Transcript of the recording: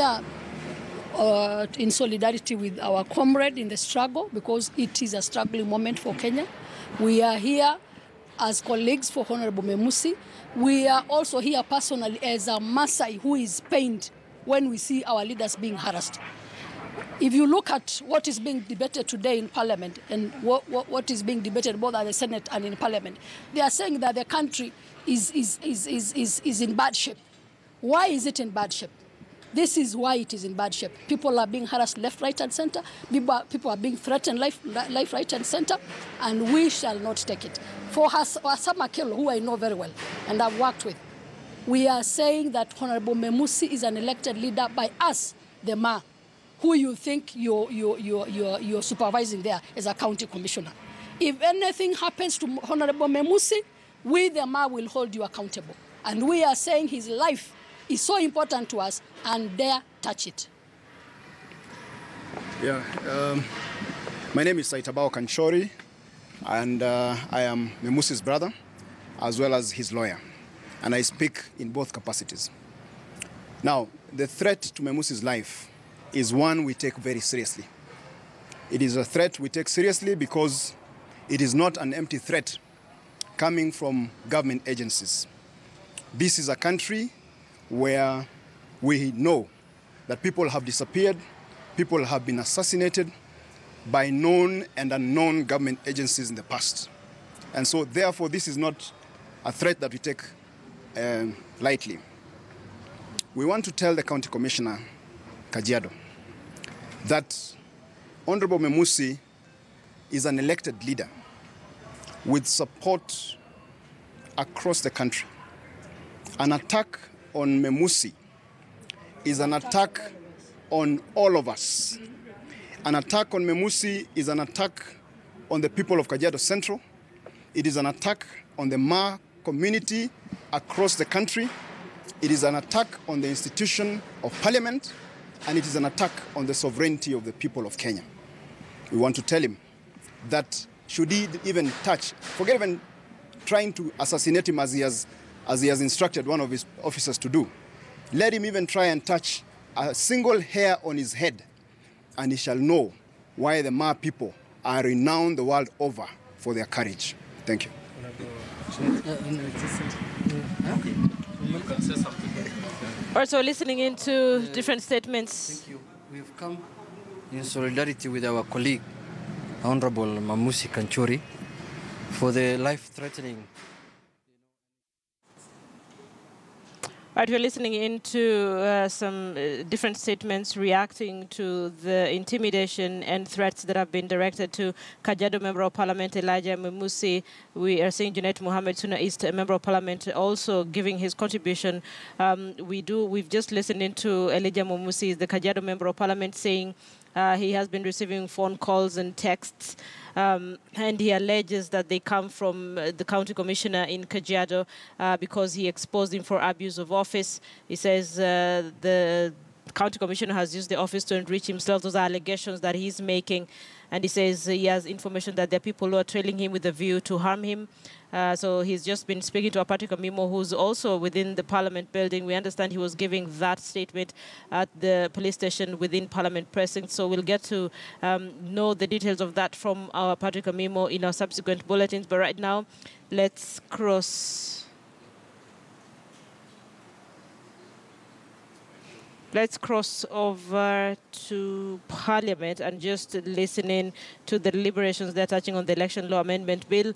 Yeah, in solidarity with our comrade in the struggle, because it is a struggling moment for Kenya. We are here as colleagues for Honorable Memusi. We are also here personally as a Maasai who is pained when we see our leaders being harassed. If you look at what is being debated today in Parliament and what is being debated both at the Senate and in Parliament, they are saying that the country is in bad shape. Why is it in bad shape? This is why it is in bad shape. People are being harassed left, right, and center. People are being threatened life, right, and center, and we shall not take it. For Hassan Akello, who I know very well and I've worked with, we are saying that Honorable Memusi is an elected leader by us, the Ma, who you think you're supervising there as a county commissioner. If anything happens to Honorable Memusi, we, the Ma, will hold you accountable. And we are saying his life is so important to us, and dare touch it. Yeah, my name is Saitabao Kanchori, and I am Memusi's brother, as well as his lawyer, and I speak in both capacities. Now, the threat to Memusi's life is one we take very seriously. It is a threat we take seriously because it is not an empty threat coming from government agencies. This is a country where we know that people have disappeared, people have been assassinated by known and unknown government agencies in the past. And so, therefore, this is not a threat that we take lightly. We want to tell the County Commissioner, Kajiado, that Honorable Memusi is an elected leader with support across the country. An attack on Memusi is an attack on all of us. An attack on Memusi is an attack on the people of Kajiado Central. It is an attack on the Ma community across the country. It is an attack on the institution of Parliament, and it is an attack on the sovereignty of the people of Kenya. We want to tell him that should he even touch, forget even trying to assassinate him as he has instructed one of his officers to do. Let him even try and touch a single hair on his head, and he shall know why the Ma people are renowned the world over for their courage. Thank you. Also listening into different statements. Thank you. We've come in solidarity with our colleague, Honorable Memusi Kanchori, for the life-threatening. Right, we're listening into some different statements reacting to the intimidation and threats that have been directed to Kajiado Member of Parliament Elijah Memusi. We are seeing Junet Mohammed Suna East, a Member of Parliament, also giving his contribution. We've just listened into Elijah Memusi, the Kajiado Member of Parliament, saying he has been receiving phone calls and texts, and he alleges that they come from the county commissioner in Kajiado because he exposed him for abuse of office. He says the county commissioner has used the office to enrich himself. Those are allegations that he's making. And he says he has information that there are people who are trailing him with a view to harm him. So he's just been speaking to Patrick Amimo, who's also within the Parliament building. We understand he was giving that statement at the police station within Parliament precinct. So we'll get to know the details of that from our Patrick Amimo in our subsequent bulletins. But right now, let's cross over to Parliament and just listening to the deliberations they're touching on the Election Law Amendment Bill.